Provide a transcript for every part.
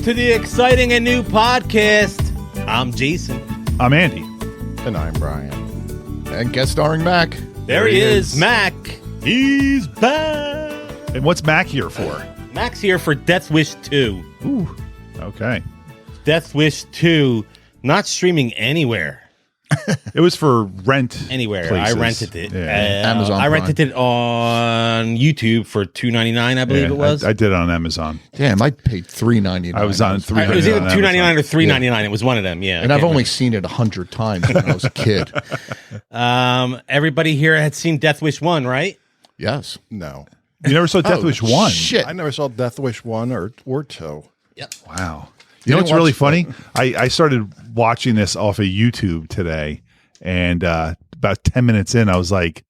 to the exciting and new podcast. I'm Jason. I'm Andy. And I'm Brian. And guest starring Mac. There he is, Mac. He's back. And what's Mac here for? Mac's here for Deathwish 2. Ooh, okay. Deathwish 2, not streaming anywhere. It was for rent. Anywhere. Places. I rented it. Yeah. Amazon I Prime. rented it on YouTube for $2.99, I believe it was. I did it on Amazon. Damn, I paid $3.99. I was on It was either $3.99 $2.99 or $3.99. It was one of them, yeah. And I've only seen it 100 times when I was a kid. Everybody here had seen Deathwish 1, right? Yes. No. You never saw Deathwish 1? Shit. I never saw Deathwish 1 or 2. Yep. Wow. You know what's really funny? I started watching this off of YouTube today, and about 10 minutes in, I was like,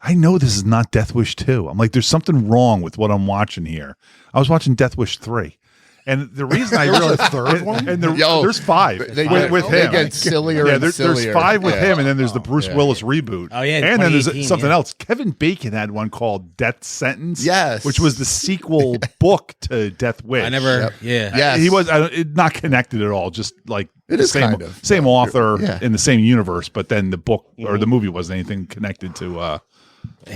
I know this is not Deathwish 2. I'm like, there's something wrong with what I'm watching here. I was watching Deathwish 3. And the reason I realized a third one? and Yo, there's 5 with him. They get sillier Yeah, and there's sillier. 5 with him, and then there's the Bruce Willis reboot. Oh, yeah, and then there's 2018, something yeah. else. Kevin Bacon had one called Death Sentence. Yes. which was the sequel book to Death Wish. I never, Yep. yeah. Yes. He was not connected at all. Just like It is same, kind of. same author Yeah. in the same universe, but then the book or the movie wasn't anything connected to like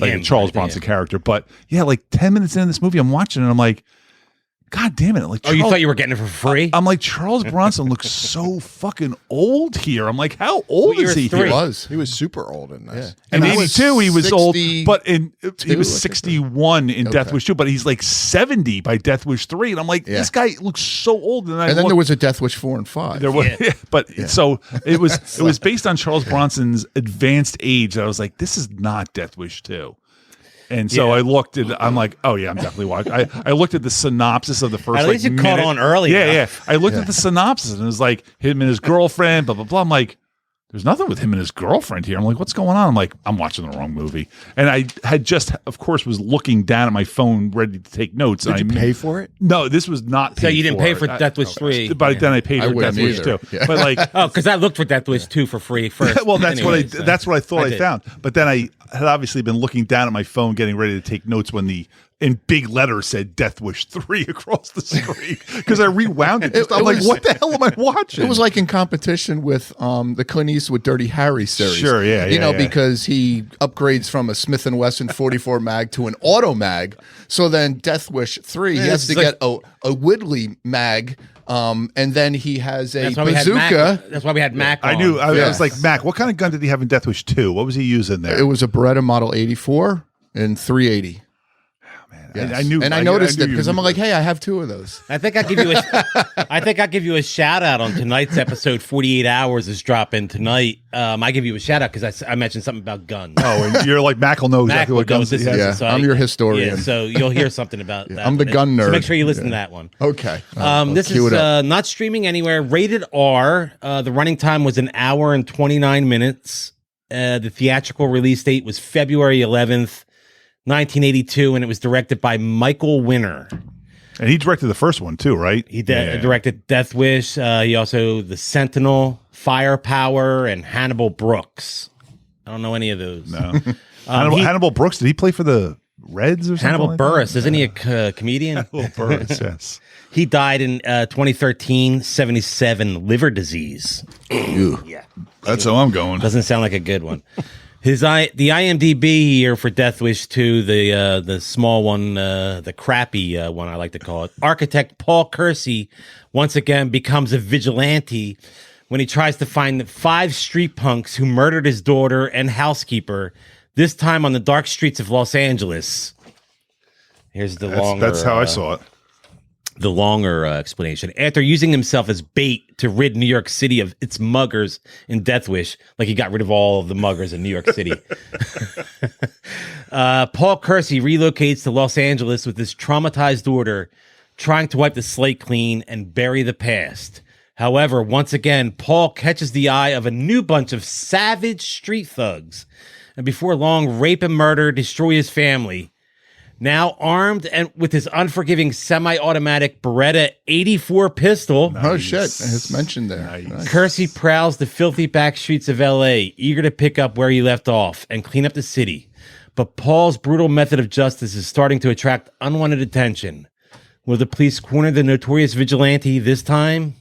a Him, Charles right, Bronson yeah. character. But yeah, like 10 minutes into this movie, I'm watching it, and I'm like, God damn it! Like, Oh, you thought you were getting it for free? I'm like, Charles Bronson looks so fucking old here. I'm like, how old Well, is you're he 3. here? He was. He was super old in this. In And I was 82, he was old, 62, but he was I think. 61 in Death Wish 2, but he's like 70 by Death Wish 3. And I'm like, this guy looks so old. And And then there was a Death Wish 4 and 5. There was, but so it was based on Charles Bronson's advanced age. I was like, this is not Death Wish 2. And so I looked at, I'm like, oh yeah, I'm definitely watching. I looked at the synopsis of the first. At least you caught minute. on early Yeah, enough. yeah. I looked at the synopsis and it was like him and his girlfriend, blah blah blah. I'm like, there's nothing with him and his girlfriend here. I'm like, what's going on? I'm like, I'm watching the wrong movie. And I had just, of course, was looking down at my phone, ready to take notes. Did and you pay for it? No, this was not. So you didn't pay for it. Deathwish 3? But then I paid I for wouldn't Deathwish either. 2. Yeah. But like, Oh, because I looked for Deathwish 2 for free first. well, that's anyway, what that's what I thought I did. found. But then I had obviously been looking down at my phone, getting ready to take notes when the in big letters said Death Wish 3 across the screen because I rewound it. I'm like, was- what the hell am I watching? It was like in competition with the Clint Eastwood Dirty Harry series. Sure, yeah, You yeah, know, yeah. because he upgrades from a Smith & Wesson 44 mag to an auto mag. So then Death Wish 3, he has to get a Woodley mag, and then he has a That's why we had Mac. bazooka. That's why we had Mac. I on. knew. I Yeah. was like, Mac, what kind of gun did he have in Death Wish 2? What was he using there? It was a Beretta Model 84 and 380. Yes. I knew, and I noticed knew it you because I'm knew like, that. hey, I have 2 of those. I think I'll give you a shout out on tonight's episode. 48 Hours is dropping tonight. I give you a shout out because I mentioned something about guns. Oh, and you're like, Mac will know Mac exactly will what know guns this he has. Yeah, So I'm your historian. Yeah, so you'll hear something about that. I'm the gun So nerd. make sure you listen to that one. Okay. This cue is it up. not streaming anywhere. Rated R. The running time was 1 hour and 29 minutes. The theatrical release date was February 11th, 1982, and it was directed by Michael Winner. And he directed the first one too, right? He directed Death Wish. He also The Sentinel, Firepower, and Hannibal Brooks. I don't know any of those. No. Hannibal Brooks, did he play for the Reds or something? Hannibal like Buress, isn't he a comedian? Hannibal Buress, yes. He died in 2013, 77, liver disease. Yeah. That's how I'm going. Doesn't sound like a good one. The IMDb here for Death Wish 2, the small one, the crappy one I like to call it. Architect Paul Kersey once again becomes a vigilante when he tries to find 5 street punks who murdered his daughter and housekeeper, this time on the dark streets of Los Angeles. Here's the longer. That's how I saw it. The longer explanation. After using himself as bait to rid New York City of its muggers in Death Wish, like he got rid of all of the muggers in New York City. Paul Kersey relocates to Los Angeles with his traumatized daughter, trying to wipe the slate clean and bury the past. However, once again, Paul catches the eye of a new bunch of savage street thugs, and before long, rape and murder, destroy his family. Now armed and with his unforgiving semi-automatic Beretta 84 pistol, Oh, shit. It's mentioned there. Nice. Kersey prowls the filthy back streets of L.A., eager to pick up where he left off and clean up the city. But Paul's brutal method of justice is starting to attract unwanted attention. Will the police corner the notorious vigilante this time?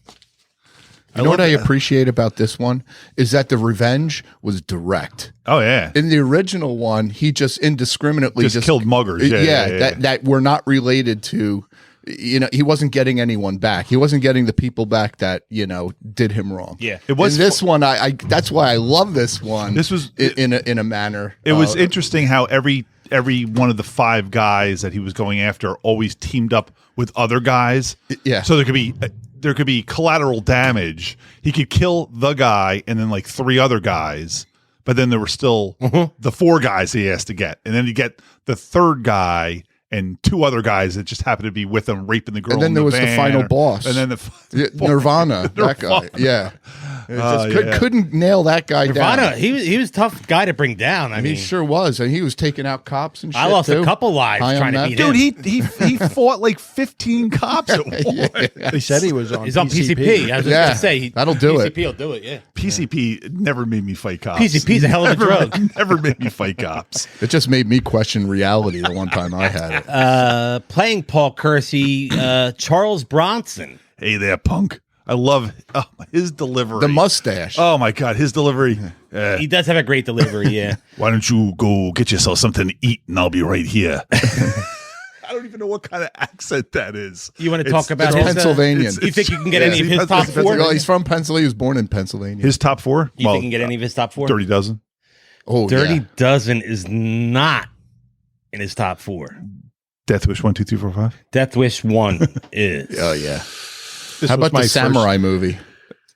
You know what I appreciate about this one is that the revenge was direct. Oh yeah. In the original one, he just indiscriminately Just killed muggers. Yeah. That were not related to. You know, he wasn't getting anyone back. He wasn't getting the people back that did him wrong. Yeah, it was in this one. I that's why I love this one. This was in a manner. It was interesting how every one of the 5 guys that he was going after always teamed up with other guys. Yeah. So there could be collateral damage. He could kill the guy and then like 3 other guys, but then there were still the 4 guys he has to get, and then you get the 3rd guy and 2 other guys that just happened to be with him raping the girl. And then there was the final boss. And then the Nirvana, that guy. Yeah. Couldn't nail that guy Nirvana, down. he was a tough guy to bring down. I mean, he sure was. And he was taking out cops and shit. I lost too. a couple lives High on trying to meth. beat dude, him. he fought like 15 cops at once. He said he was on He's on PCP. I was just Yeah, gonna say that'll do it. PCP will do it. Yeah. PCP never made me fight cops. PCP's a hell of a drug. Never made me fight cops. It just made me question reality the one time I had it. Playing Paul Kersey, Charles Bronson. Hey there, punk. I love his delivery. The mustache. Oh my God, his delivery. He does have a great delivery. Yeah. Why don't you go get yourself something to eat and I'll be right here. I don't even know what kind of accent that is. You want to talk about It's his Pennsylvanian. You think you can get any of his top 4? Well, he's from Pennsylvania. He was born in Pennsylvania. His top 4? You think you can get any of his top 4? Dirty Dozen. Oh, Dirty yeah. Dozen is not in his top 4. Deathwish 1, 2, 3, 4, 5. Deathwish 1 is. Oh, yeah. This How was about my the samurai movie?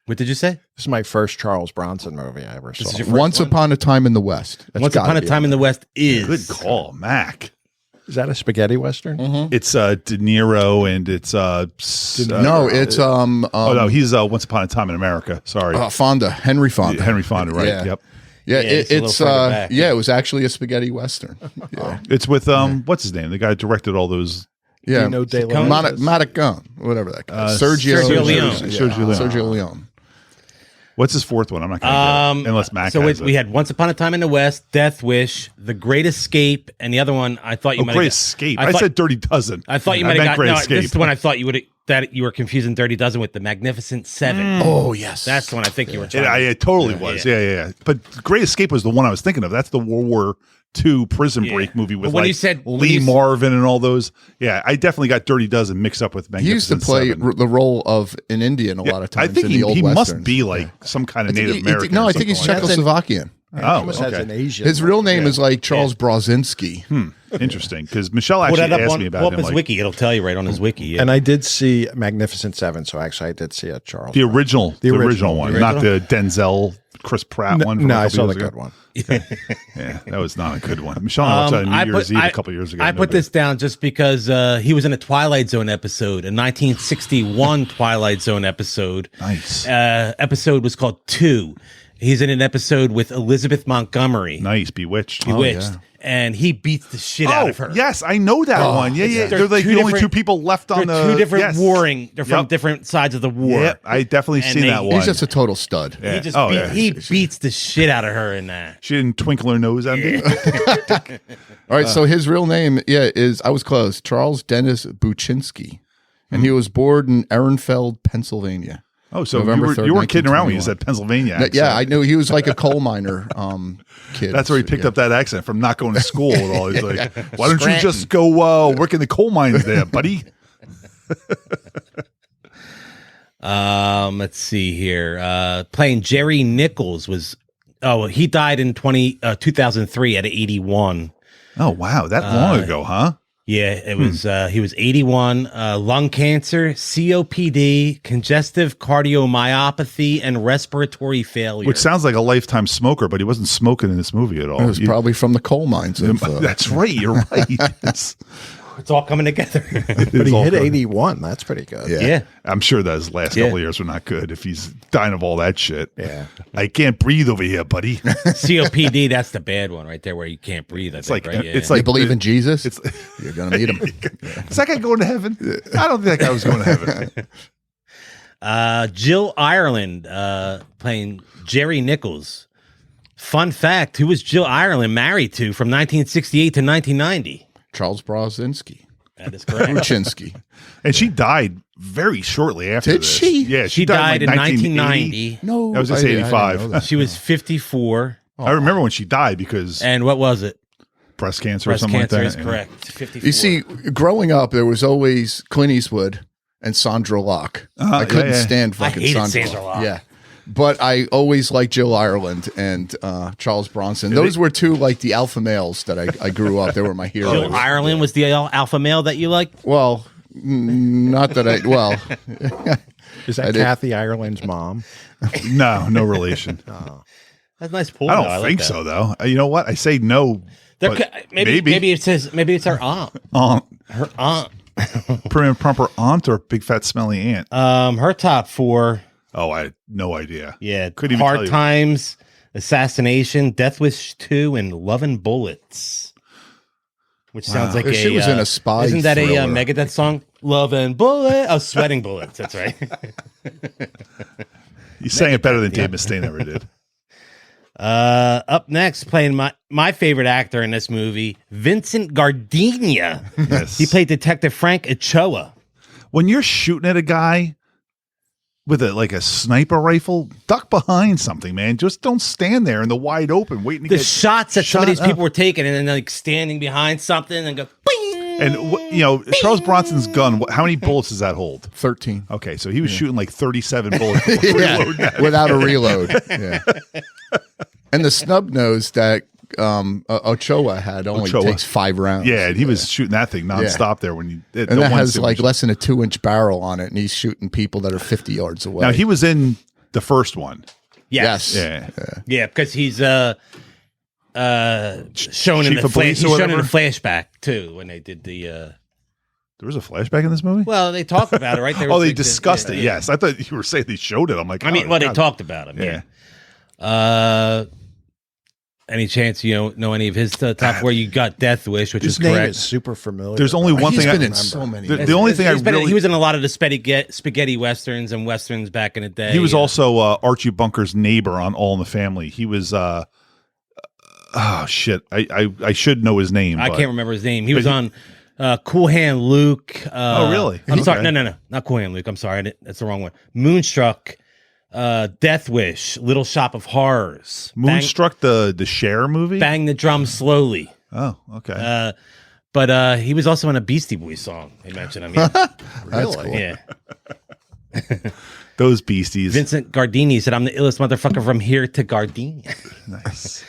What did you say? This is my first Charles Bronson movie I ever saw. is your first Once one? Upon a Time in the West. That's Once gotta Upon a be Time in the West is. Good call, Mac. Is that a spaghetti western? It's De Niro and it's No, it's oh no, he's Once Upon a Time in America. Sorry. Fonda, Henry Fonda. Henry Fonda, right? Yeah. Yep. Yeah, it's a little it's further back. yeah, it was actually a spaghetti western. Yeah, It's with what's his name? The guy who directed all those. yeah. Dino De Coen? Laurentiis. Matagon, whatever that guy. Sergio Sergio Leone. Sergio Leone. Sergio Leone. What's his 4th one? I'm not going to get it unless Mac So has we had Once Upon a Time in the West, Death Wish, The Great Escape, and the other one I thought you might Great have Escape. I I thought- said Dirty Dozen. I thought you I might meant have Great got. No, Escape. this is the one I thought you were confusing Dirty Dozen with The Magnificent Seven. Oh yes, That's the one I think you were trying. It totally was. Yeah. But Great Escape was the one I was thinking of. That's the World War II prison break movie with But when like you said- when Lee you s- Marvin and all those. Yeah, I definitely got Dirty Dozen mixed up with he used to Magnificent play Seven. the role of an Indian a lot of times. I think in the old he must westerns. be like some kind of I think Native American. No, or I think he's something like that. Czechoslovakian. He Oh, almost has okay. an Asian. His real name is like Charles Brzezinski. Interesting, because Michelle Pull actually that up asked on me pull about up him. his Like, wiki. It'll tell you right on his wiki. Yeah. And I did see Magnificent Seven, so actually I did see a Charles. the original original one, The not the Denzel Chris Pratt one. from No, a I couple saw years the ago. good one. Yeah, that was not a good one. Michelle and I watched that on New Year's Eve a couple years ago. I put this down just because he was in a Twilight Zone episode, a 1961 Twilight Zone episode. Nice. Episode was called 2. He's in an episode with Elizabeth Montgomery. Nice, Bewitched. Bewitched. And he beats the shit out of her. Yes, I know that one. Yeah. They're They're like two the only different- 2 people left on They're the. two different yes. warring. They're from Yep. different sides of the war. Yeah, I definitely And seen they- that one. He's just a total stud. Yeah. He just Oh, yeah. he beats the shit out of her in that. She didn't twinkle her nose at me. All right, so his real name, is I was close, Charles Dennis Buczynski, and he was born in Ehrenfeld, Pennsylvania. Oh, so November you 3rd, weren't kidding around when you 1921. said Pennsylvania. Accent. Yeah, I knew he was like a coal miner kid. That's where he picked up that accent from not going to school at all. He's like, why don't you Scranton. just go work in the coal mines there, buddy? Let's see here. Playing Jerry Nichols was. Oh, he died in 2003 at 81. Oh, wow. That long ago, huh? Yeah, it was. He was 81. Lung cancer, COPD, congestive cardiomyopathy, and respiratory failure. Which sounds like a lifetime smoker, but he wasn't smoking in this movie at all. It was probably from the coal mines. That's right. You're right. it's all coming together. But he hit 81. That's pretty good. yeah. I'm sure that his last Yeah. couple of years were not good if he's dying of all that shit. Yeah. I can't breathe over here, buddy. COPD, that's the bad one right there where you can't breathe. It's like- right? Yeah. it's You like believe in Jesus? it's- You're gonna meet him. Is that guy going to heaven? I don't think that guy was going to heaven. Jill Ireland playing Jerry Nichols. Fun fact, who was Jill Ireland married to from 1968 to 1990? Charles Brzezinski. That is correct. Ruchinsky. And she died very shortly after Did this. she? Yeah, She died in 1990. No, That was just I didn't 85. know that. She was 54. I remember when she died because And what was it? breast cancer or Breast something cancer like is that. correct. 54. You see, growing up, there was always Clint Eastwood and Sandra Locke. I couldn't yeah. stand I fucking hated Sandra Sandra Locke. Yeah. But I always liked Jill Ireland and Charles Bronson. Those were two like the alpha males that I grew up. They were my heroes. Jill Ireland was the alpha male that you liked? Well, not that I. Well, Is that Kathy Ireland's mom? No, no relation. That's a nice pull. I don't though. think like so, though. You know what? I say no. There but could- maybe it's her aunt. Her aunt. Prim and proper aunt or big fat smelly aunt? Her top 4. Oh, I had no idea. Yeah, Couldn't even tell Hard you. Times, Assassination, Deathwish 2, and Lovin' Bullets. Which sounds like She was in a spy Isn't that thriller. a Megadeth song? Lovin' Bullet. Oh, Sweating Bullets. That's right. You sang it better than Dave Mustaine ever did. Up next, playing my favorite actor in this movie, Vincent Gardenia. Yes. He played Detective Frank Ochoa. When you're shooting at a guy with a sniper rifle, duck behind something, man. Just don't stand there in the wide open waiting to The get shots that some of shot these up. people were taking, and then like standing behind something and go, bing! And Charles Bronson's gun. How many bullets does that hold? 13. Okay, so he was shooting like 37 bullets before reloading that. Without a reload. Yeah. And the snub nose that Ochoa had only Ochoa. takes 5 rounds. Yeah, and he was shooting that thing nonstop there when you. And that has like less than a 2-inch barrel on it, and he's shooting people that are 50 yards away. Now he was in the first one. Yes. Yeah, Yeah, because he's shown in Chief the of police or he's shown in the whatever? flashback too when they did the. There was a flashback in this movie. Well, they talked about it, right? There Oh, was, they like, discussed yeah, it. yeah. Yes, I thought you were saying they showed it. I'm like, I mean, oh, well, they God. talked about him. Yeah. Any chance you know any of his top where you got Deathwish, which His is name correct? is super familiar. There's only one He's thing. been I in so many. The only thing he was in a lot of the spaghetti westerns and westerns back in the day. He was also Archie Bunker's neighbor on All in the Family. He was. Oh shit! I should know his name. I but- can't remember his name. He was on Cool Hand Luke. Oh, really? I'm Okay. sorry. No, not Cool Hand Luke. I'm sorry. That's the wrong one. Moonstruck, Deathwish, Little Shop of Horrors, Moonstruck, the Cher movie. Bang the Drum Slowly. Oh, okay. But he was also in a Beastie Boys song. They mentioned him. Yeah. That's cool. Yeah. Those beasties. Vincent Gardini said, "I'm the illest motherfucker from here to Gardenia." Nice.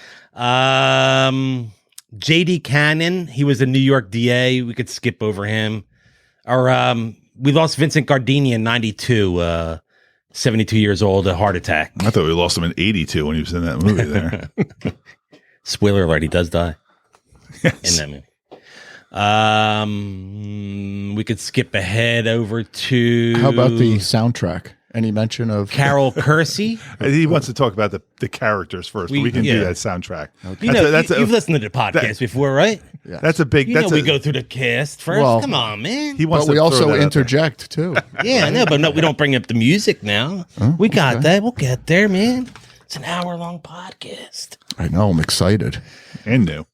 J.D. Cannon, he was a New York DA. We could skip over him. Or we lost Vincent Gardini in 92, 72 years old, a heart attack. I thought we lost him in '82 when he was in that movie. There. Spoiler alert, he does die Yes. in that movie. We could skip ahead over to... How about the soundtrack? Any mention of Carol Kersey? He wants to talk about the characters first. We can do yeah. that soundtrack. You know, you've listened to the podcast before, right? That's a big. You That's know we a, go through the cast first. Well, Come on, man. He wants But we to throw also that out there. interject too. Yeah, no, but no, we don't bring up the music now. We got that. We'll get there, man. It's an hour-long podcast. I know. I'm excited. and new.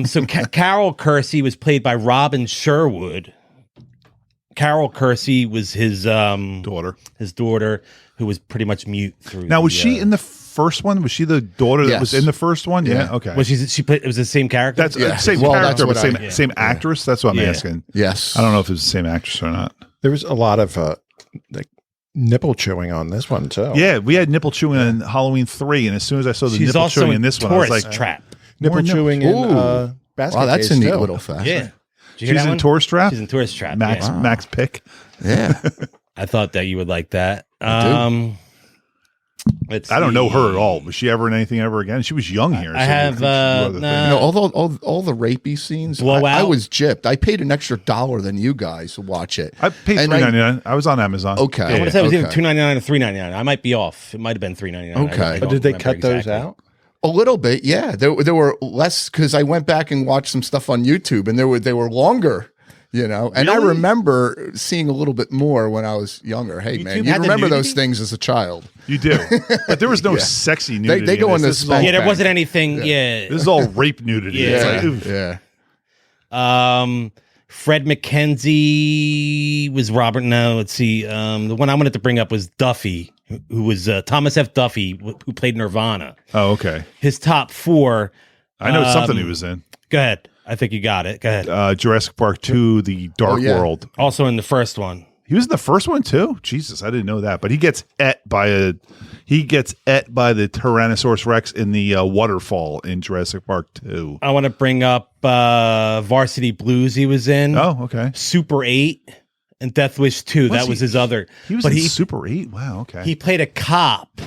So Carol Kersey was played by Robin Sherwood. Carol Kersey was his Daughter. who was pretty much mute through. Now, was she in the first one? Was she the daughter that was Yes. in the first one? Yeah. Okay. Was she played? It was the same character. That's Yeah. same Well, that's character, but what same same actress. That's what I'm Yeah. asking. Yes. I don't know if it's the same actress or not. There was a lot of like nipple chewing on this one too. Yeah, we had nipple chewing in Halloween 3, and as soon as I saw the She's nipple also chewing in in this one, I was Tourist like, Trap. nipple More chewing in Ooh. basket Wow, that's case a neat too. little fact. Yeah. Did you hear she's that in one? Tourist Trap. She's in Tourist Trap. Max yeah. Max pick. Yeah. I thought that you would like that. Let's I don't know see. her at all. Was she ever in anything ever again? She was young here. I so have, we could do other nah. things. You know, all the rapey scenes. Blowout? I was gypped. I paid an extra $1 than you guys to watch it. I paid And $3.99. I was on Amazon. Okay. I want Yeah. to say it was either Okay. $2.99 or $3.99. I might be off. It might have been $3.99. Okay. I But don't did they remember cut those exactly. out? A little bit, yeah. There were less because I went back and watched some stuff on YouTube, and they were longer. You know, and I Really? remember seeing a little bit more when I was younger. Hey, man, YouTube you had the remember those nudity? things as a child. You do. But there was no Yeah. sexy nudity. They go in in the this. This is all, spank Yeah, there bank. wasn't anything. Yeah. this is all rape nudity. Yeah. It's like, oof. Yeah. Fred McKenzie was Robert. No, let's see. The one I wanted to bring up was Duffy, who was Thomas F. Duffy, who played Nirvana. Oh, okay. His top 4. I know something he was in. Go ahead. I think you got it. Go ahead. Jurassic Park 2, The Dark World. Also in the first one. He was in the first one too. Jesus, I didn't know that. But he gets et by the Tyrannosaurus Rex in the waterfall in Jurassic Park 2. I want to bring up Varsity Blues. He was in. Oh, okay. Super 8 and Deathwish 2. That was his other. He was in Super 8. Wow. Okay. He played a cop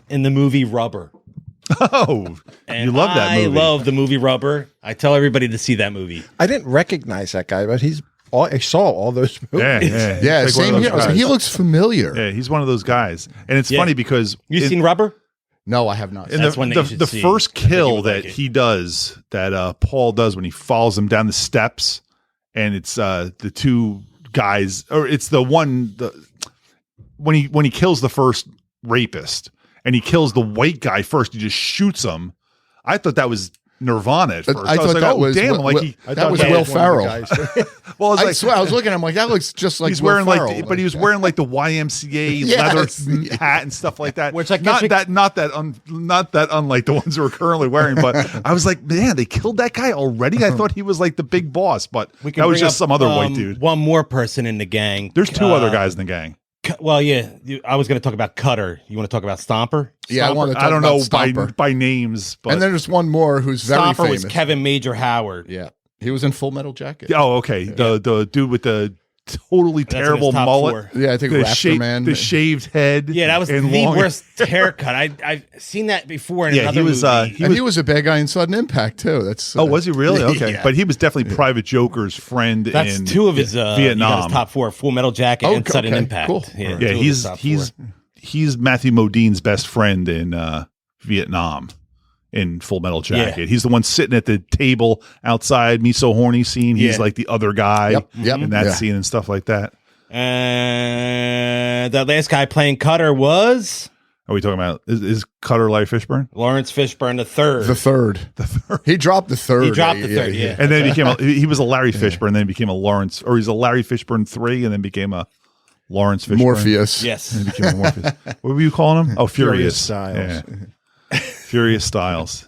in the movie Rubber. Oh, and you love that movie. I love the movie Rubber. I tell everybody to see that movie. I didn't recognize that guy, but I saw all those movies. Yeah, Like same here. He looks familiar. Yeah, he's one of those guys. And it's funny because You seen Rubber? No, I have not. in That's one that you should the see. first I think you kill would that like it. he does, that Paul does when he follows him down the steps, and it's the two guys, or it's the one when he kills the first rapist and he kills the white guy first, he just shoots him. I thought that was Nirvana at first. I thought was like, that oh was damn! Will- Like that was Will Ferrell. well, it's I like, swear, I was looking at him like that looks just like he's Will wearing Ferrell. but he was wearing like the YMCA Yes. leather hat and stuff like that. Which I not guess that unlike the ones we're currently wearing. But I was like, man, they killed that guy already. I thought he was like the big boss, but We can that was bring just up, some other white dude. One more person in the gang. There's 2 other guys in the gang. Well, yeah. I was going to talk about Cutter. You want to talk about Stomper? Yeah, I want to talk I don't about know Stomper. by names, but And then there's one more who's very Stomper famous. was Kevin Major Howard. Yeah, he was in Full Metal Jacket. oh, okay, the dude with the totally That's in terrible his top mullet. 4. Yeah, I think The, Raptor Man. the shaved head. Yeah, that was the and long- worst haircut. I've seen that before in Yeah, another he was, movie. He was a bad guy in Sudden Impact too. That's Oh, was he really? Okay, Yeah. but he was definitely Private Joker's friend That's in 2 of his you got Vietnam. his top 4: Full Metal Jacket Oh, and Sudden okay, Impact. cool. Yeah, Yeah, 2 of his top 4. he's Matthew Modine's best friend in Vietnam in Full Metal Jacket. Yeah. He's the one sitting at the table outside Me So Horny scene. He's Yeah. like the other guy Yep, in that yeah. scene and stuff like that. The last guy playing Cutter was Are we talking about is Cutter Larry Fishburne? Lawrence Fishburne the third. the third. He dropped the third. He dropped the third, yeah. And then he was a Larry Fishburne, and then he became a Lawrence, or he's a Larry Fishburne 3, and then became a Lawrence Fishburne. Morpheus. Yes. And he became a Morpheus. What were you calling him? Oh, Furious Styles. Yeah. Furious Styles.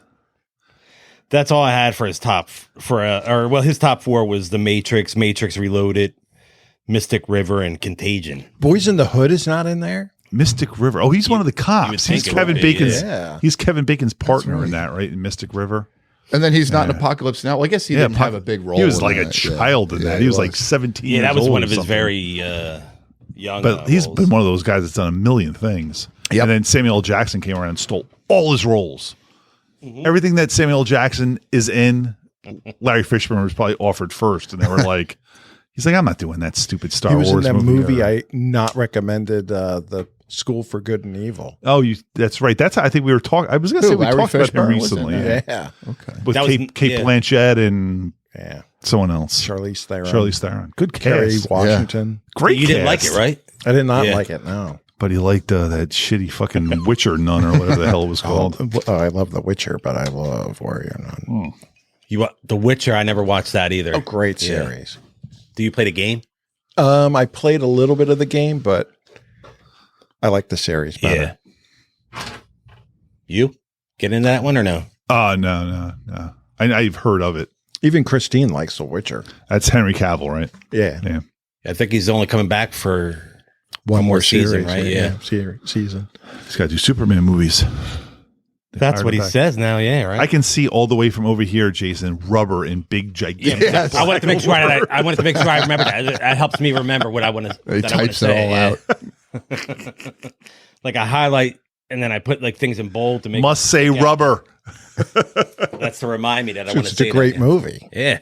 That's all I had for his top his top 4 was The Matrix, Matrix Reloaded, Mystic River, and Contagion. Boys in the Hood is not in there. Mystic River. Oh, he's one of the you would cops. think He's it Kevin would be, Bacon's. yeah. He's Kevin Bacon's partner right. in that, right? In Mystic River. And then he's not in Apocalypse Now. Well, I guess he didn't have a big role. He was in like a that. child in Yeah, that. He was like 17. Yeah, that years was old one or of his something. very young. But he's roles. been one of those guys that's done a million things. Yep. And then Samuel L. Jackson came around and stole all his roles. Mm-hmm. Everything that Samuel L. Jackson is in, Larry Fishburne was probably offered first, and they were like, "He's like, I'm not doing that stupid Star He was Wars in that movie or- I not recommended, the School for Good and Evil. Oh, that's right. That's how I think we were talking. I was going to say we Larry talked about him Fishburne was in recently. that? Yeah. Okay. With That was- Kate yeah. Blanchett and Yeah. someone else. Charlize Theron. Charlize Theron. Good Kerry cast. Washington. Great You didn't like cast. it, right? I did not Yeah. like it, no. But he liked that shitty fucking Witcher nun or whatever the hell it was called. Oh, I love The Witcher, but I love Warrior Nun. The Witcher. I never watched that either. Oh, great Yeah. series. Do you play the game? I played a little bit of the game, but I like the series better. Yeah. You get into that one or no? Oh, no. I've heard of it. Even Christine likes The Witcher. That's Henry Cavill, right? Yeah. Yeah. I think he's only coming back for one more season, right? Yeah. Season. He's got to do Superman movies. That's hired what him he back. says now. Yeah, right. I can see all the way from over here, Jason, rubber in big, gigantic. Yes. I wanted to make sure I wanted to make sure I remember that. That helps me remember what I want to. He types it all out. Like I highlight and then I put like things in bold to make. Must say rubber. That's to remind me that I want to It's say a great that. movie. Yeah.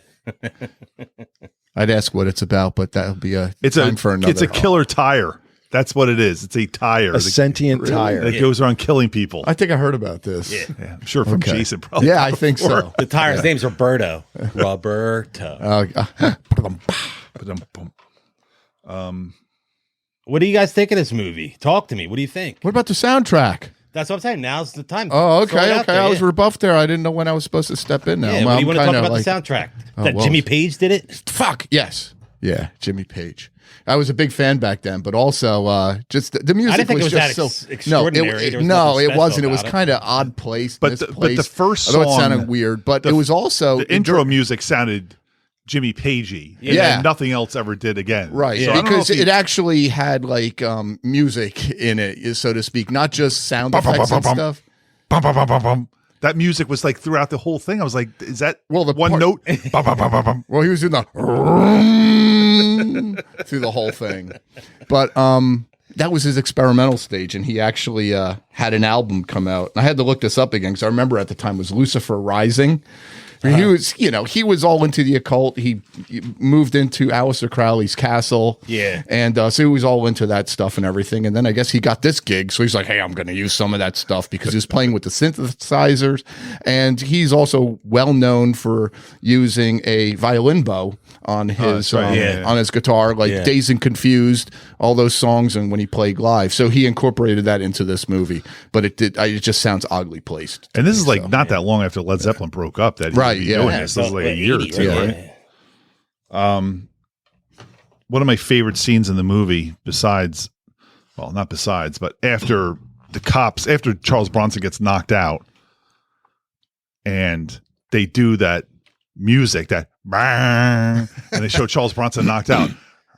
I'd ask what it's about, but that'll be It's time for another. It's a killer tire. That's what it is. It's a tire A sentient tire. that goes around killing people. I think I heard about this. Yeah. Yeah, I'm sure from Okay. Jason probably. Yeah, I think so. The tire's name's Roberto. Roberto. What do you guys think of this movie? Talk to me. What do you think? What about the soundtrack? That's what I'm saying. Now's the time. Oh, Throw it okay, out okay. there, I was yeah. rebuffed there. I didn't know when I was supposed to step in now. Yeah, what do you want to talk about like, the soundtrack? Oh, That well. Jimmy Page did it? Fuck, yes. Yeah, Jimmy Page. I was a big fan back then, but also just the music I didn't think was it was just that so extraordinary. There was no, nothing it special wasn't. It was about it. kind of odd placed, But the misplaced. first Although it song- sounded weird, but it was also The intro music sounded Jimmy Pagey. And Yeah. then nothing else ever did again. Right, So I don't know because if he- it actually had like music in it, so to speak, not just sound effects and stuff. Bum, bum, bum, bum, bum. That music was like throughout the whole thing. I was like, is that Well, the one part- note? Bum, bum, bum, bum, bum. Well, he was in the through the whole thing, but that was his experimental stage, and he actually had an album come out. And I had to look this up again because I remember at the time it was Lucifer Rising. And he was, he was all into the occult. He moved into Aleister Crowley's castle. Yeah. And so he was all into that stuff and everything. And then I guess he got this gig. So he's like, hey, I'm going to use some of that stuff because he's playing with the synthesizers. And he's also well known for using a violin bow on his that's right. on his guitar, like Yeah. Dazed and Confused, all those songs, and when he played live. So he incorporated that into this movie. But it just sounds oddly placed. And this is like not that long after Led Zeppelin broke up that he Right, would be yeah. doing Yeah, this. This is like a year or 80, two, right? right? One of my favorite scenes in the movie, besides, well, not besides, but after after Charles Bronson gets knocked out, and they do that music, that and they show Charles Bronson knocked out,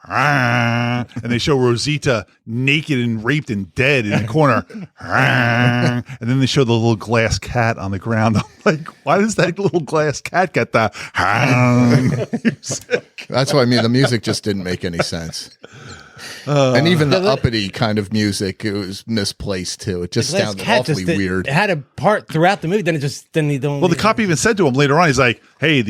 and they show Rosita naked and raped and dead in the corner, and then they show the little glass cat on the ground. I'm like, why does that little glass cat get the? That's what I mean. The music just didn't make any sense. And even the uppity kind of music, it was misplaced too. It just Glass sounded Cat awfully just weird. It had a part throughout the movie. Then they don't. Well, the cop even said to him later on, he's like, "Hey,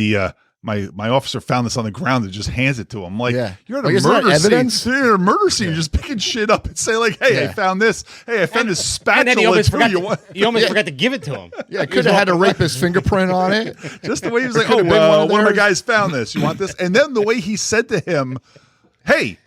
my officer found this on the ground and just hands it to him." I'm like, Yeah. you're at Like, a isn't that murder scene. evidence? You're at a murder scene. You're just picking shit up and say like, "Hey, I Yeah. found this. Hey, I found this spatula." and then he almost too. forgot. You want-" You almost forgot to give it to him. Yeah, could have had a rapist fingerprint on it. Just the way he was like, could've "Oh, been one of one of my theirs." guys found this. You want this?" And then the way he said to him, "Hey,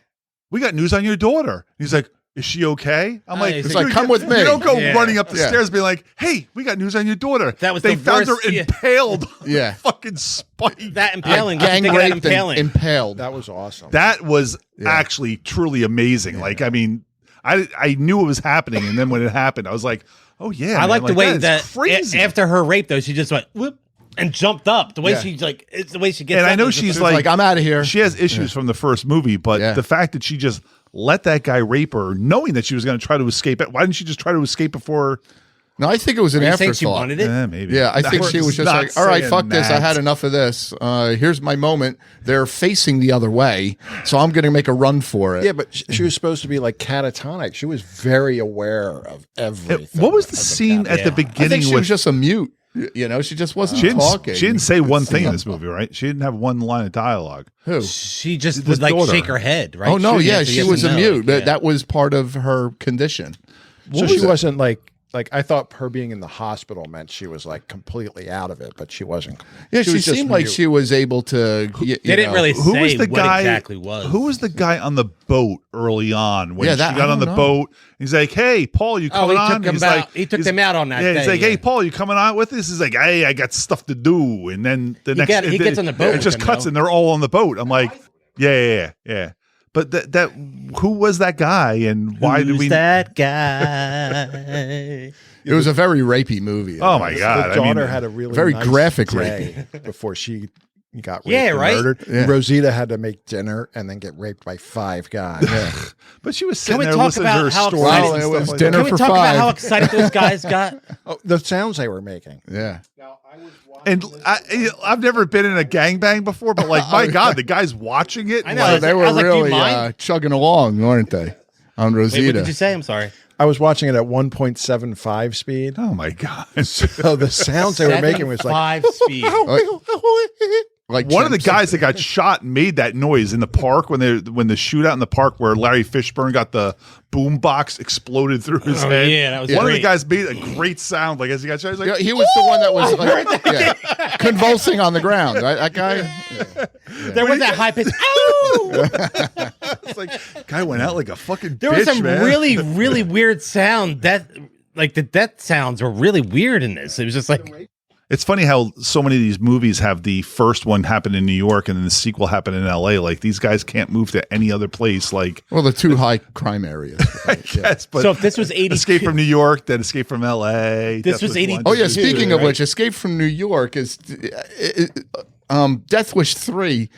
we got news on your daughter." He's like, "Is she okay?" I'm like, It's It's like, "Dude, come with me. You don't go Yeah. running up the Yeah. stairs being like, "Hey, we got news on your daughter." That was they the found worst, her yeah. impaled. on Yeah. a fucking spike. That impaling. Gang Think of that raped and impaling. impaled. That was awesome. That was actually truly amazing. Like, I mean, I knew it was happening, and then when it happened, I was like, "Oh yeah!" I man, like the way that is crazy. after her rape, though, she just went whoop and jumped up. The way Yeah. she's like, it's the way she gets. and I up know is just- she's It's like, I'm out of here. she has issues from the first movie, but Yeah. the fact that she just let that guy rape her, knowing that she was going to try to escape it, why didn't she just try to escape before? No, I think it was an Are you saying afterthought. she wanted it? Maybe. Yeah, I think she was just not like, all right, saying fuck this. I that. had enough of this. Here's my moment. They're facing the other way, so I'm going to make a run for it. Yeah, but she was supposed to be like catatonic. She was very aware of everything. What was the as a scene cat. at the I beginning think she with was just a mute. You know, she just wasn't talking. she didn't say one thing in this movie, right? She didn't have one line of dialogue. Who? She just This would like daughter. shake her head, right? Oh no, She yeah, answered she yes was and a no. mute. Yeah. That was part of her condition. So she wasn't like I thought her being in the hospital meant she was like completely out of it, but she wasn't. Yeah, she was just seemed like mute. she was able to. They didn't really Who say was the what guy? exactly was. Who was the guy on the boat early on when Yeah, she that- got I on the don't know. boat? He's like, "Hey, Paul, you Oh, coming he on?" took him He's out- like, he took he's- them out on that Yeah, he's day, like, "Hey, yeah. Paul, you coming on with this?" He's like, "Hey, I got stuff to do." And then the next, he gets on the boat It with just them, cuts, though. and they're all on the boat. I'm like, yeah. But that who was that guy, and why did Who's we? that guy? It was a very rapey movie. Oh my god! The I mean, daughter had a really very nice graphic day before she got raped Yeah, and right? murdered. Yeah. Rosita had to make dinner and then get raped by 5 guys. but she was Can sitting we there talk listening to about her how stories. excited- Well, and it stuff was like dinner Can that. we for talk about 5. how excited those guys got? Oh, the sounds they were making. Yeah. And I've never been in a gangbang before, but like, my God, the guy's watching it. I know. like, They I were was like, do you really mind? chugging along, weren't they? On Wait, Rosita. what did you say? I'm sorry. I was watching it at 1.75 speed. oh my God! So the sounds they were making was like 5 speed. Like One of the chimps. guys that got shot made that noise in the park when the shootout in the park where Larry Fishburne got the boom box exploded through his Oh, head. yeah, that was one of the great. guys made a great sound like as he got shot. He's like, Yeah, he was the one that was like, convulsing on the ground, right? That guy. There was that high pitch. Ow! it's like guy went out like a fucking There bitch, was some man. really, really weird sound. That like the death sounds were really weird in this. It was just like It's funny how so many of these movies have the first one happen in New York and then the sequel happen in LA. Like these guys can't move to any other place. Like, well, the two high crime areas. Right? yes, but so if this was 82, Escape from New York, then Escape from LA. This was 82. Oh yeah, speaking of right? which, Escape from New York is Deathwish 3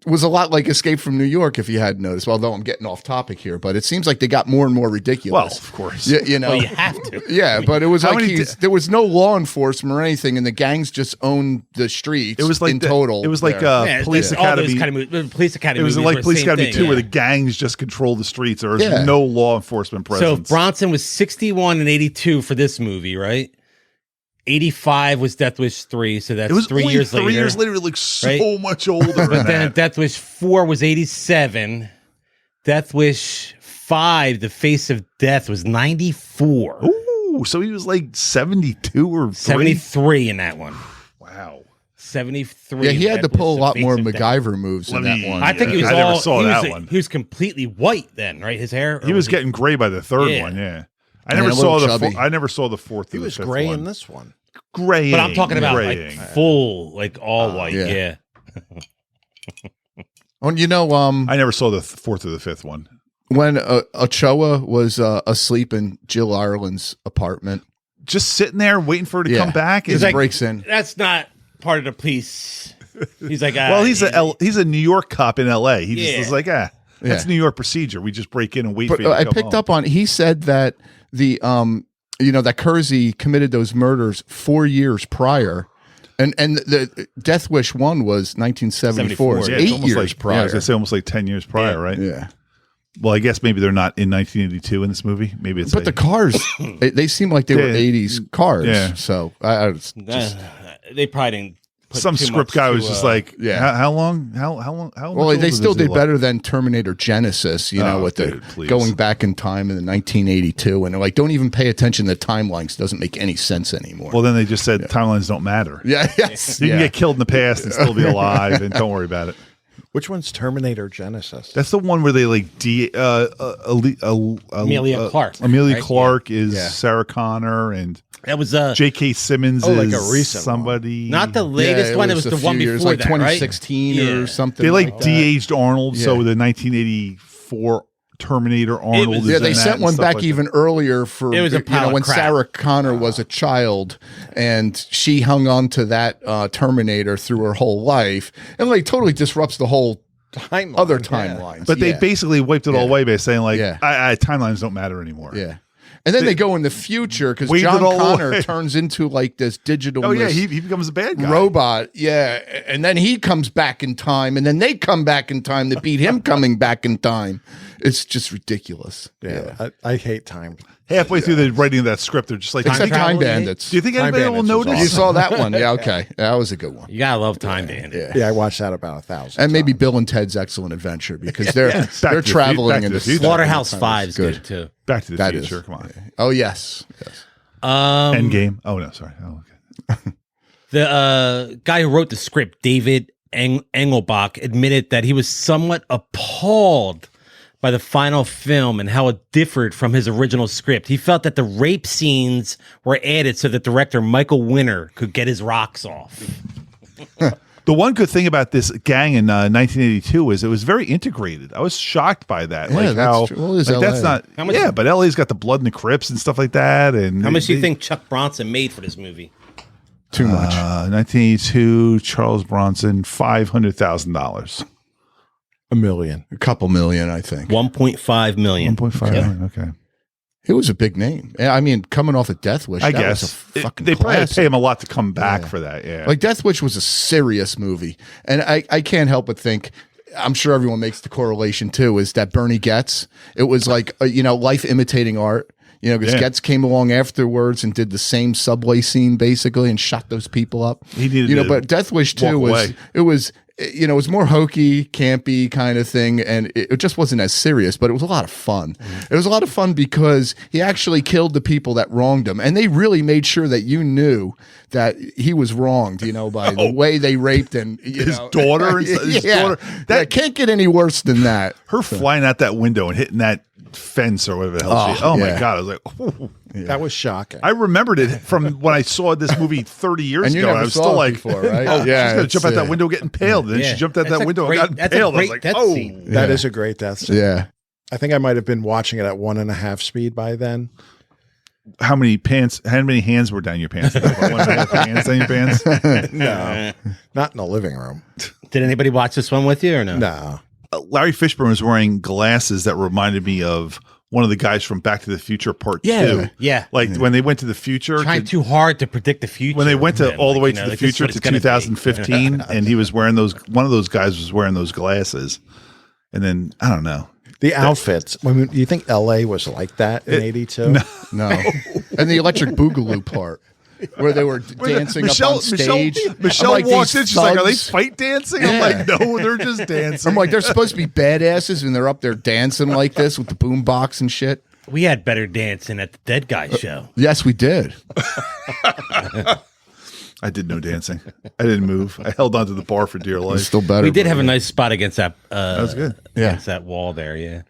was a lot like Escape from New York, if you hadn't noticed. Although I'm getting off topic here, but it seems like they got more and more ridiculous. Well, of course. You know, Well, you have to. yeah, but it was How like many there was no law enforcement or anything, and the gangs just owned the streets. It was like in total. It was like there. Yeah, Police all those Academy. kind of movies, Police Academy. It was movies like were the Police same Academy thing, 2 yeah. where the gangs just control the streets. There was Yeah. no law enforcement So presence. Bronson was 61 and 82 for this movie, right? 85 was Deathwish 3, so that's it was 3 only years 3 later. years later. It looks so right? much older. But than then that. Deathwish 4 was 87. Deathwish 5, The Face of Death, was 94. Ooh, so he was like 72 or 73 in that one. Wow. 73. Yeah, he had to Deathwish, pull a The lot Face more of Death. MacGyver moves in Let that me- one. I think he was I never all. saw he that was, one. He was completely white then, right? His hair. He was getting gray by the third Yeah. one. Yeah. Yeah, a little chubby. I never saw the fourth. He or the was fifth gray one. in this one. Graying. But I'm talking about graying. like full, like all white. yeah. Yeah. Oh, you know, I never saw the fourth or the fifth one. when Ochoa was asleep in Jill Ireland's apartment, Just sitting there waiting for her to Yeah. come back. He's And, like, breaks in. That's not part of the police. He's like, well, he's a New York cop in L.A. He just Yeah. was like, that's Yeah. New York procedure. We just break in and wait But for you to I come picked home. up on. He said that the that Kersey committed those murders 4 years prior. And the Death Wish 1 was 1974. 74. So Yeah, it's 8 almost years like, prior. Yeah, I was gonna say almost like 10 years prior, Yeah. right? Yeah. Well, I guess maybe they're not in 1982 in this movie. Maybe it's But the cars, they seem like they were Yeah. 80s cars. Yeah. So I was just, they probably didn't. Put some too script much guy to, was just like, yeah. how long? How much well, older they still does he did look? better than Terminator Genesis, Oh, with the dude, please. going back in time in the 1982. And they're like, don't even pay attention to timelines. Doesn't make any sense anymore. Well, then they just said timelines don't matter. yeah, yes. You can yeah. get killed in the past and still be alive, and don't worry about it. Which one's Terminator Genesis? That's the one where they like Amelia Clark, Amelia right? Clark is Yeah. Sarah Connor, and That was J.K. Simmons Oh, like is a recent somebody. not the latest Yeah, one. It was a the few one years, before like that, right? 2016 Yeah. or something. They like that. de-aged Arnold, so Yeah. the 1984 Terminator Arnold. was- is Yeah, in they that sent and one stuff back like even earlier for It was a pile of when crap. Sarah Connor was a child, and she hung on to that Terminator through her whole life, and like totally disrupts the whole Timeline, other yeah. timelines. But they Yeah. basically wiped it all Yeah. away by saying like, Yeah. timelines don't matter anymore. Yeah. And then they go in the future because Waved John it all Connor away. turns into like this digital Oh yeah, he becomes a bad guy. robot. Yeah. And then he comes back in time, and then they come back in time to beat him coming back in time. It's just ridiculous. Yeah, I hate time. Halfway through the writing of that script, they're just like, Except travel, Time yeah. Bandits. do you think Time anybody will Bandits was notice? You saw that one? Yeah, okay. That was a good one. You gotta love Time Bandit. Yeah. Yeah, I watched that about 1,000. And maybe times. Bill and Ted's Excellent Adventure because they're Back they're to the traveling Back to in the the Future. Slaughterhouse Time. 5 is Good. good too. Back to the That Future. is. Come on. Oh yes. Endgame. Oh no, sorry. Oh, okay. The guy who wrote the script, David Engelbach, admitted that he was somewhat appalled by the final film and how it differed from his original script. He felt that the rape scenes were added so that director Michael Winner could get his rocks off. The one good thing about this gang in 1982 is it was very integrated. I was shocked by that. Yeah, like that's how true. Well, it's like, that's LA. not. How much- yeah, but LA's got the blood and the Crips and stuff like that. And How much do you think Chuck Bronson made for this movie? Too much. 1982, Charles Bronson, $500,000. $1 million. A couple million, I think. 1.5 million. 1.5 million. Okay. It was a big name. I mean, coming off of Deathwish, I that guess was a fucking they probably had to classic. pay him a lot to come back Yeah. for that. Yeah. Like Deathwish was a serious movie, and I can't help but think. I'm sure everyone makes the correlation too. Is that Bernie Getz? It was like life imitating art. Because Yeah. Getz came along afterwards and did the same subway scene basically and shot those people up. He needed to but Deathwish too walk was away. it was more hokey, campy kind of thing, and it just wasn't as serious, but it was a lot of fun. Mm-hmm. It was a lot of fun because he actually killed the people that wronged him, and they really made sure that you knew that he was wronged, by the way they raped and His daughter and his daughter- That can't get any worse than that. Her flying out that window and hitting that fence or whatever the hell. Oh my god! I was like, ooh. That was shocking. I remembered it from when I saw this movie 30 years And you ago. never I was saw still it like, before, right? oh, Yeah, she's gonna it's, jump out that window, get impaled. And then she jumped out that window and got impaled. I was like, death oh, scene. That is a great death scene. Yeah. I think I might have been watching it at 1.5 speed by then. how many hands were down your pants? 1.5 hands down your pants? No, not in the living room. Did anybody watch this one with you or no? No. Larry Fishburne was wearing glasses that reminded me of one of the guys from Back to the Future Part 2. Yeah. Like when they went to the future. Trying too hard to predict the future. When they went to all the way to the this is future what to it's gonna be. 2015, and he was wearing one of those guys was wearing those glasses. And then, I don't know. The outfits. You think L.A. was like that in 82? No. And the electric boogaloo part. Where they were dancing up on stage. Michelle I'm like, walked these in. She's like, "Are they thugs- fight dancing?" I'm like, "No, they're just dancing." I'm like, they're supposed to be badasses, and they're up there dancing like this with the boombox and shit. We had better dancing at the Dead Guy show. Yes, we did. I did no dancing. I didn't move. I held onto the bar for dear It's life. still better. We did have a nice spot against that. That was good. Against that wall there. Yeah.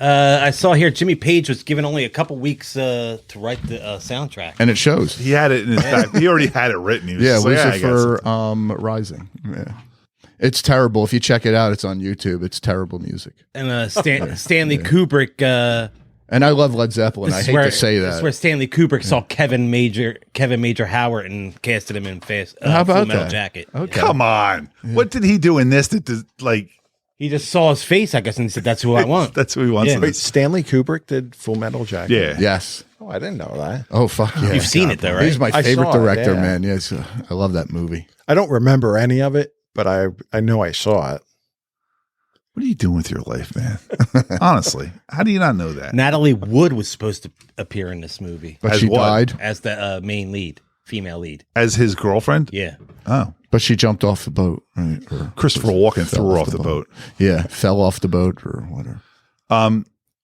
I saw here Jimmy Page was given only a couple weeks to write the soundtrack. And it shows. He had it in his back. He already had it written. He was Yeah, just like, I Lucifer guess. Rising. Yeah. It's terrible. If you check it out, it's on YouTube. It's terrible music. And Stanley Kubrick. And I love Led Zeppelin. I hate to say This is that. where Stanley Kubrick saw Kevin Major Howard and casted him in How about Full Metal that? Jacket. Okay. Come on. What did he do in this? He just saw his face, I guess, and he said, "That's who I want." That's who he wants. Yeah. in Wait, this. Stanley Kubrick did Full Metal Jacket? Yeah. Yes. Oh, I didn't know that. Oh, fuck yeah. You've seen it though, right? He's my I favorite saw it, director, yeah. man. Yes. I love that movie. I don't remember any of it, but I know I saw it. What are you doing with your life, man? Honestly, how do you not know that? Natalie Wood was supposed to appear in this movie But As she what? died. as the main lead, female lead. As his girlfriend? Yeah. Oh. But she jumped off the boat. Right? Or Christopher Walken fell threw her off the boat. Yeah. Fell off the boat or whatever.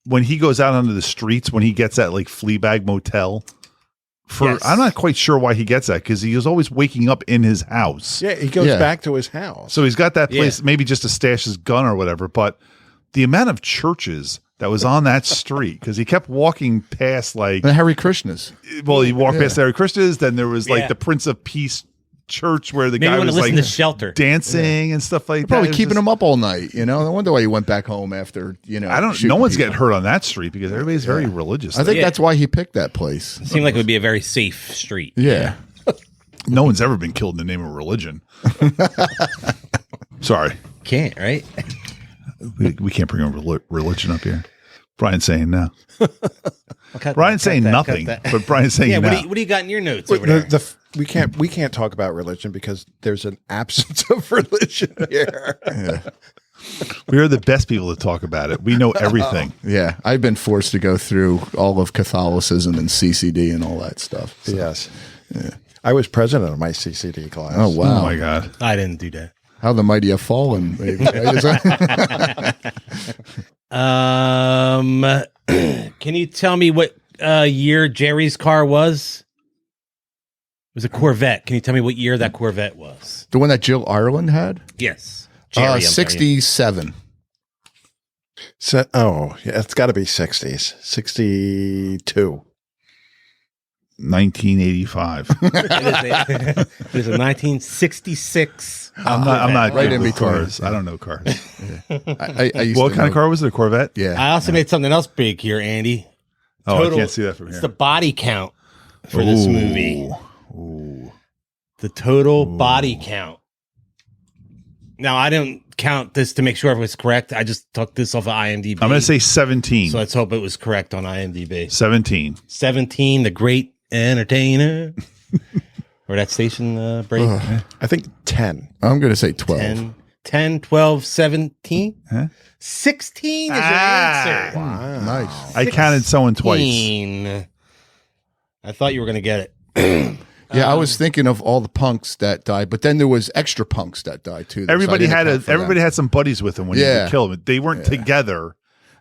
When he goes out onto the streets, when he gets that like Fleabag motel, Yes. I'm not quite sure why he gets that because he is always waking up in his house. Yeah, he goes Yeah. back to his house. So he's got that place, maybe just to stash his gun or whatever. But the amount of churches that was on that street, because he kept walking past like, The Hare Krishnas. well, he walked past Hare Krishna's, then there was like Yeah. the Prince of Peace church where the Maybe guy want was to listen like to Shelter. dancing and stuff like that. Probably It was keeping just- him up all night. No wonder why he went back home after, I don't. shooting No one's people. getting hurt on that street because everybody's very religious. I think Yeah. that's why he picked that place. It seemed like it would be a very safe street. Yeah. No one's ever been killed in the name of religion. Sorry, Can't, right? we can't bring religion up here. Brian's saying no. Cut Brian's that, saying cut that, nothing, cut that. but Brian's saying Yeah, no. what do you got in your notes Wait, over there? we can't talk about religion because there's an absence of religion here. We are the best people to talk about it. We know everything. Yeah. I've been forced to go through all of Catholicism and CCD and all that stuff. So. Yes. I was president of my CCD class. Oh, wow. Oh my god. I didn't do that. How the mighty have fallen. Maybe. Right? Is that- Can you tell me what year Jerry's car was? It was a Corvette. Can you tell me what year that Corvette was? the one that Jill Ireland had? Yes. Jerry, I'm sorry. 67. Yeah, it's got to be 60s. 62. 1985. It is a 1966. I'm not Right good in with between. cars. I don't know cars. I used What to kind know- of car was it? A Corvette? Yeah. I also made something else big here, Andy. Oh, Total- I can't see that from It's here. the body count for this movie. Ooh. The total body count. Now, I didn't count this to make sure it was correct. I just took this off of IMDb. I'm going to say 17. So let's hope it was correct on IMDb. 17. 17, The Great Entertainer. Or that station break. I think 10. I'm going to say 12. 10, 12, 17. Huh? 16 is your Ah. answer. Nice. I counted someone twice. 16. I thought you were going to get it. Yeah, I was thinking of all the punks that died, but then there was extra punks that died too. So I Everybody didn't had account for them. had some buddies with them when you Yeah. would kill them. They weren't together.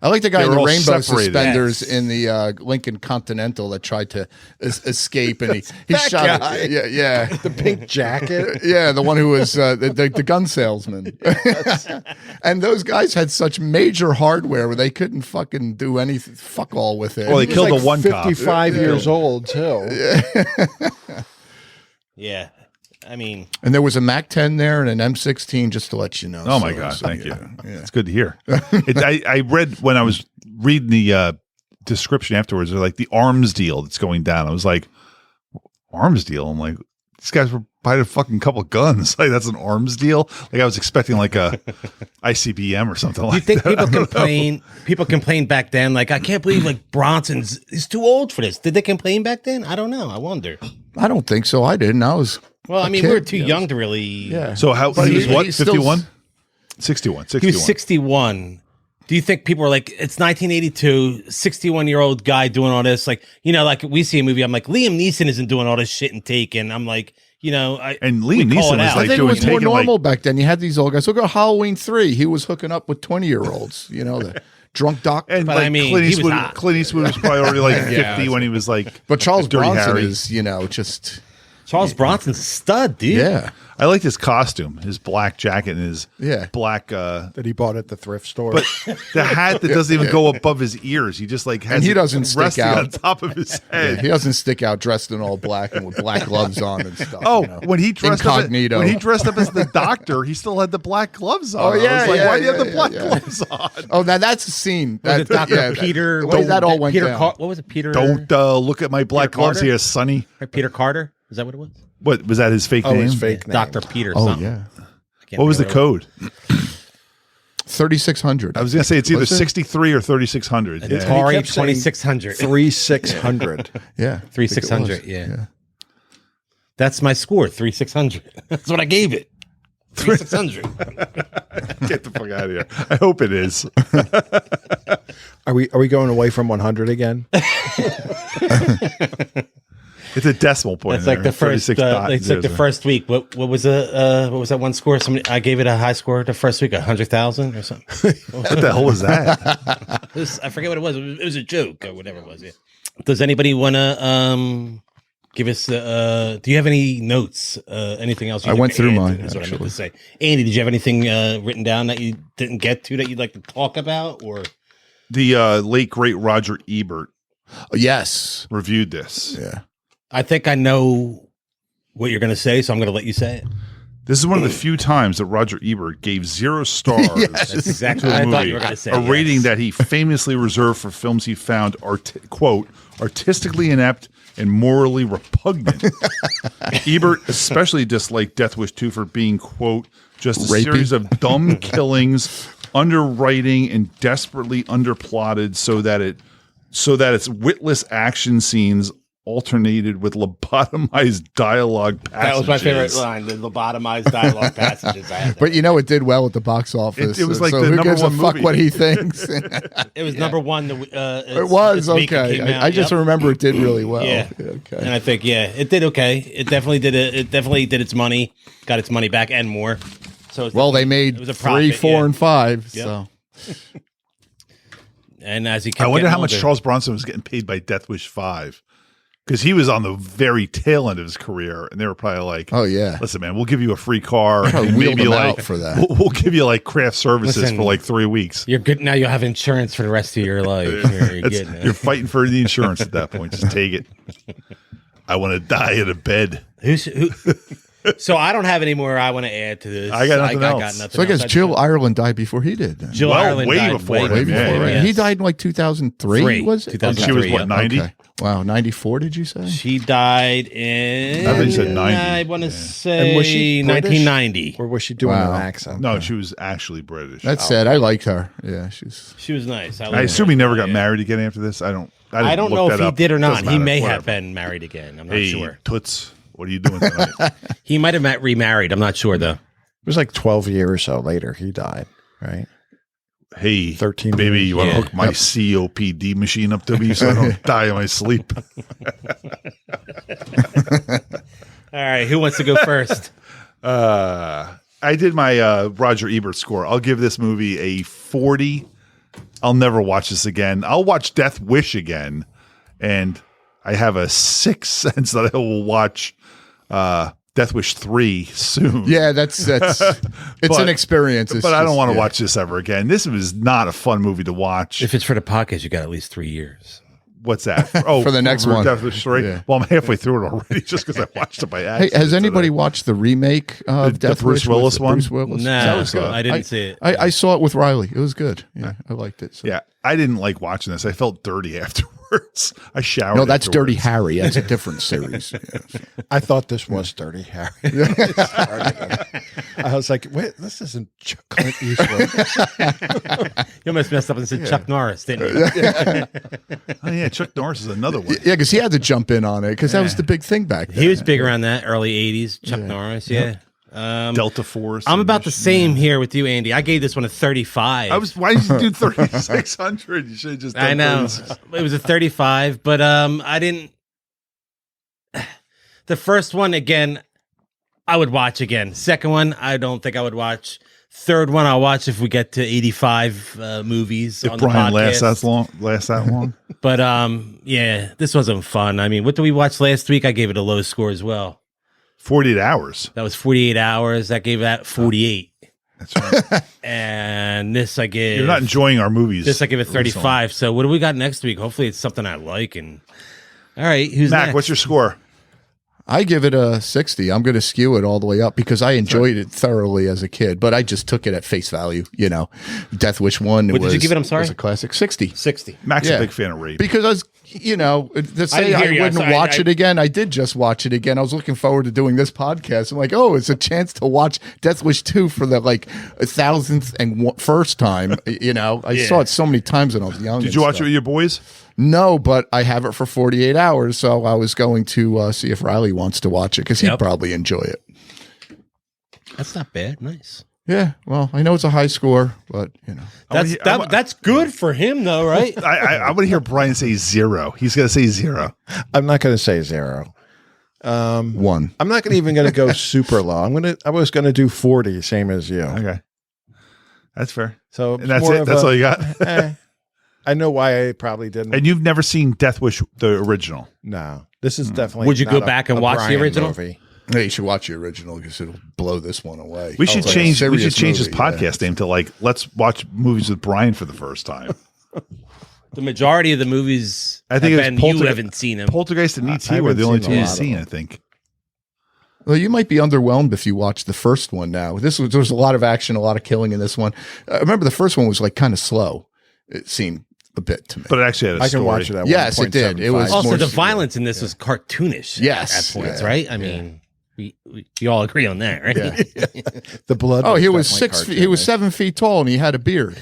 I like the guy They in were the all rainbow separated. suspenders in the Lincoln Continental that tried to escape, and he That shot guy. it. Yeah, The pink jacket. yeah, the one who was the gun salesman. And those guys had such major hardware where they couldn't fucking do anything, fuck all with it. Well, they He was killed like the one cop. 55 years old too. Yeah. I mean, And there was a Mac 10 there and an M16, just to let you know. Oh my God! Thank you. It's good to hear. I read when I was reading the description afterwards. They're like the arms deal that's going down. I was like, arms deal. I'm like, these guys were buying a fucking couple guns. Like that's an arms deal. Like I was expecting like a ICBM or something do you like think that. people complain? People complained back then, like I can't believe like he's too old for this. Did they complain back then? I don't know. I wonder. I don't think so. I didn't. I was. Well, I a mean, kid. we were too young to really. Yeah. So how But he was what? he's still- 51? 61. He was 61. Do you think people are like, it's 1982, 61-year-old guy doing all this? Like, like we see a movie, I'm like, Liam Neeson isn't doing all this shit and Taken. I'm like, And we Liam call Neeson it was out. I like think it doing was more taking normal like back then. You had these old guys. Look at Halloween 3. He was hooking up with 20-year-olds. The drunk doc. and But like I mean, Clint he was Eastwood. hot. Clint Eastwood was probably already like 50 Yeah. when he was like. But Charles Dirty Bronson Harry. is, just Charles Bronson's a stud, dude. yeah. I liked his costume, his black jacket, and his Yeah. black. That he bought at the thrift store. But the hat that doesn't even go above his ears. He just like has And he it doesn't stick resting out. on top of his head. He doesn't stick out dressed in all black and with black gloves on and stuff. Oh, when he dressed Incognito. up, when he dressed up as the doctor, he still had the black gloves on. Oh, yeah, I was like, yeah, why do you have yeah, the black yeah. gloves on? Oh, now that's a scene. Was it Dr. Peter? The way that all went Peter down. what was it? Peter? Don't look at my black Peter gloves Carter? here, Sonny. Or Peter Carter? Is that what it was? What was that? His fake name? his fake name. Dr. Peter. Oh, something. yeah. I can't What was the remember code? 3,600. I was gonna say it's either Was it? 63 or 3600. Yeah. Atari kept saying 2600. 3,600. Yeah. 3600. Yeah. That's my score. 3600. That's what I gave it. 3600. Get the fuck out of here. I hope it is. Are we going away from 100 again? It's a decimal point. It's like the first. It's like the first week. What was that one score? I gave it a high score the first week, 100,000 or something. What the hell was that? I forget what it was. It was a joke or whatever it was. Yeah. Does anybody want to give us? Do you have any notes? Anything else? I went through mine, Is what I meant actually. to say. Andy, did you have anything written down that you didn't get to that you'd like to talk about? Or The late great Roger Ebert Yes. reviewed this. Yeah. I think I know what you're going to say, so I'm going to let you say it. This is one of the few times that Roger Ebert gave 0 stars That's exactly to what a I thought movie, you were going to say. a yes. rating that he famously reserved for films he found, quote, artistically inept and morally repugnant. Ebert especially disliked Deathwish 2 for being, quote, just a Rapey. series of dumb killings, underwriting and desperately underplotted so that its witless action scenes alternated with lobotomized dialogue passages. That was my favorite line, the lobotomized dialogue passages. I had that. But it did well at the box office. It was like so the who number gives a one fuck movie. what he thinks? It was number one. It was okay. I just remember it did really well. Yeah. Okay. And I think it did okay. It definitely did it. It definitely did its money, got its money back and more. So it's Well, they definitely- made it was a 3, profit, 4, yeah. and 5. Yep. So And as he kept I wonder getting how much older- Charles Bronson was getting paid by Deathwish 5. Because he was on the very tail end of his career, and they were probably like, oh yeah. listen, man, we'll give you a free car. Probably And wheeled maybe him like out for that. We'll give you like craft services Listen, for like 3 weeks. You're good now. You'll have insurance for the rest of your life. You're That's- getting it. you're fighting for the insurance at that point. Just take it. I want to die in a bed. Who, so I don't have any more I want to add to this. I got nothing else. So I guess else. Jill Ireland died before he did. Then. Jill Well, Ireland way died before him, Way before, yeah, right? yeah. He died in like 2003, was it? 2003. She was what, yeah. 90? Okay. Wow, 94, did you say? She died in. I think you said 90. I want to Yeah. say And was she British? 1990. Or was she doing Wow. an accent? No, she was actually British. That's sad. I liked her. Yeah, she's. She was nice. I assume he never got married again after this. I don't know if he did or not. Doesn't He matter. may Whatever. have been married again. I'm not Hey, sure. Toots, what are you doing tonight? He might have remarried. I'm not sure though. It was like 12 years or so later he died, right? Hey, 13 baby, years. you want to Yeah. hook my COPD machine up to me so I don't die in my sleep? All right, who wants to go first? I did my Roger Ebert score. I'll give this movie a 40 I'll never watch this again. I'll watch Deathwish again, and I have a sixth sense that I will watch Deathwish 3 soon. Yeah, it's an experience. But I don't want to watch this ever again. This was not a fun movie to watch. If it's for the podcast, you got at least 3 years. What's that? Oh, For the next one. Deathwish 3. Yeah. Well, I'm halfway through it already just because I watched it by Hey, accident. has anybody watched the remake of The Deathwish Bruce Willis with one? Bruce Willis? No, That was good. I didn't see it. I saw it with Riley. It was good. Yeah, I liked it. So. Yeah, I didn't like watching this. I felt dirty afterwards. I showered. No, that's afterwards. Dirty Harry. That's a different series. Yeah. I thought this was Dirty Harry. I was like, wait, this isn't Clint Eastwood. You almost messed up and said Chuck Norris, didn't you? Oh yeah, Chuck Norris is another one. Yeah, because he had to jump in on it because that was the big thing back then. He was big around that early 80s. Chuck Norris, yeah. Delta Force. I'm and about the same here with you, Andy. I gave this one a 35. Why did you do 3,600? You should have just done I know. 36. It was a 35, but I didn't. The first one, again, I would watch again. Second one, I don't think I would watch. Third one, I'll watch if we get to 85 movies If on Brian the podcast. lasts that long. But yeah, this wasn't fun. I mean, what did we watch last week? I gave it a low score as well. 48 hours. That was 48 hours. I gave that 48. That's right. And this I give. You're not enjoying our movies. This I give it 35. So what do we got next week? Hopefully it's something I like. And all right, who's Mac, next? what's your score? I give it a 60. I'm going to skew it all the way up because I enjoyed it thoroughly as a kid, but I just took it at face value. You know, Deathwish 1 What did you give it? I'm sorry? was a classic. 60. 60. Mac's Yeah. a big fan of Rape. Because I was, you know, to say didn't I hear you. wouldn't watch it again, I did just watch it again. I was looking forward to doing this podcast. I'm like, oh, it's a chance to watch Deathwish 2 for the like 1,000th and first time. You know, I saw it so many times when I was young. Did and you watch stuff. it with your boys? No, but I have it for 48 hours, so I was going to see if Riley wants to watch it because he'd probably enjoy it. That's not bad. Nice. Yeah, well, I know it's a high score, but you know, That's good for him, though, right? I want to hear Brian say 0. He's going to say 0. I'm not going to say 0. 1. I'm not even going to go super low. I was going to do 40, same as you. Okay. That's fair. So And that's more it? of That's a- all you got? I know why I probably didn't. And you've never seen Deathwish, the original? No, this is definitely. Would you go not back and a watch the Brian original? movie. Hey, you should watch the original because it'll blow this one away. We should It's like a change. We should serious change this movie, podcast name to like Let's Watch Movies with Brian for the first time. The majority of the movies I think have it's been, you haven't seen them. Poltergeist and E.T. I were the only haven't two seen a you've lot of seen. them. I think. Well, you might be underwhelmed if you watch the first one now. There was a lot of action, a lot of killing in this one. I remember the first one was like kind of slow. It seemed a bit to me. But it actually had a I story. can watch it at Yes, it did. It was 1.75. Also, more- the violence in this was cartoonish Yes. at points, Yeah. right? I mean, we all agree on that, right? The blood. Oh, he was definitely 6 feet. He was cartoonish. 7 feet tall, and he had a beard.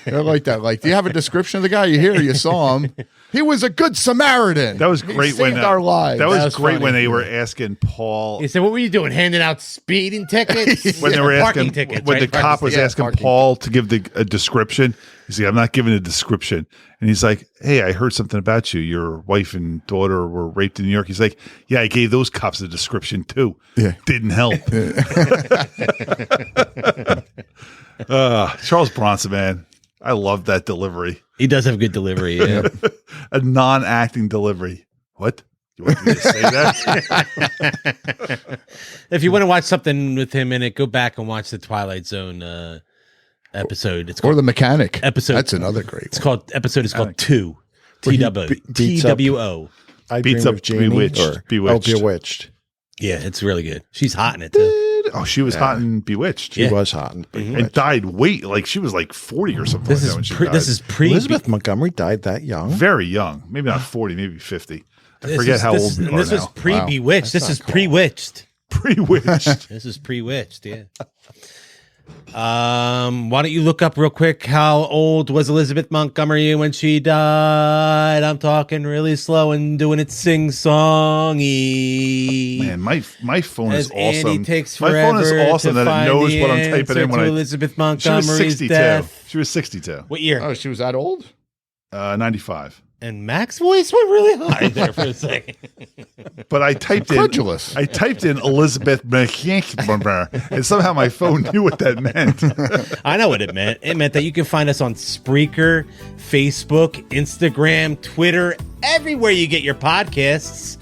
I like that. Like, do you have a description of the guy? You hear? You saw him. He was a good Samaritan. That was He great saved when our lives. That was, was great funny. when they were asking Paul. He said, "What were you doing? Handing out speeding tickets? When they were parking asking, tickets? when right? the cop was yeah, asking parking Paul to give a description, he's like, "I'm not giving a description." And he's like, "Hey, I heard something about you. Your wife and daughter were raped in New York." He's like, "Yeah, I gave those cops a description too. Yeah. Didn't help." Charles Bronson, man, I love that delivery. He does have good delivery. Yeah. A non-acting delivery. What? You want me to say that? If you want to watch something with him in it, go back and watch the Twilight Zone episode. It's Or called the mechanic. Episode. That's another great It's one. called episode is called Two. Where he beats up- TWO. I Beats Dream up of Jeannie, Bewitched. or- Bewitched. Oh, Bewitched. Yeah, it's really good. She's hot in it too. Oh, she was hot and bewitched. She Yeah. was hot. And And died like she was like 40 or something This like is that when she pre, died. this is pre Elizabeth Montgomery died that young. very young. Maybe not 40, maybe 50. I this forget is- how this old is- we and are this was now. pre Bewitched. This is pre Witched. Pre-witched. This is pre Witched. Yeah. Why don't you look up real quick how old was Elizabeth Montgomery when she died? I'm talking really slow and doing it sing-songy. Man, my phone is As Andy awesome. takes My phone is forever awesome to that it find knows the what I'm typing answer in when to I. Elizabeth She was Montgomery's 62. death. She was 62. What year? Oh, she was that old? 95. And Mac's voice went really high there for a second. But I typed Incredulous. in Elizabeth McKinkbummer, and somehow my phone knew what that meant. I know what it meant. It meant that you can find us on Spreaker, Facebook, Instagram, Twitter, everywhere you get your podcasts.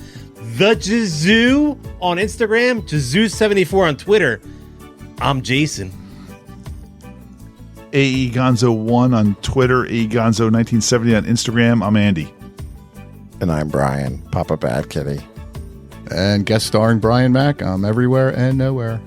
The Jazoo on Instagram, Jazoo74 on Twitter. I'm Jason. AE Gonzo 1 on Twitter, AE Gonzo 1970 on Instagram. I'm Andy. And I'm Brian, Papa Bad Kitty. And guest starring Brian Mack. I'm everywhere and nowhere.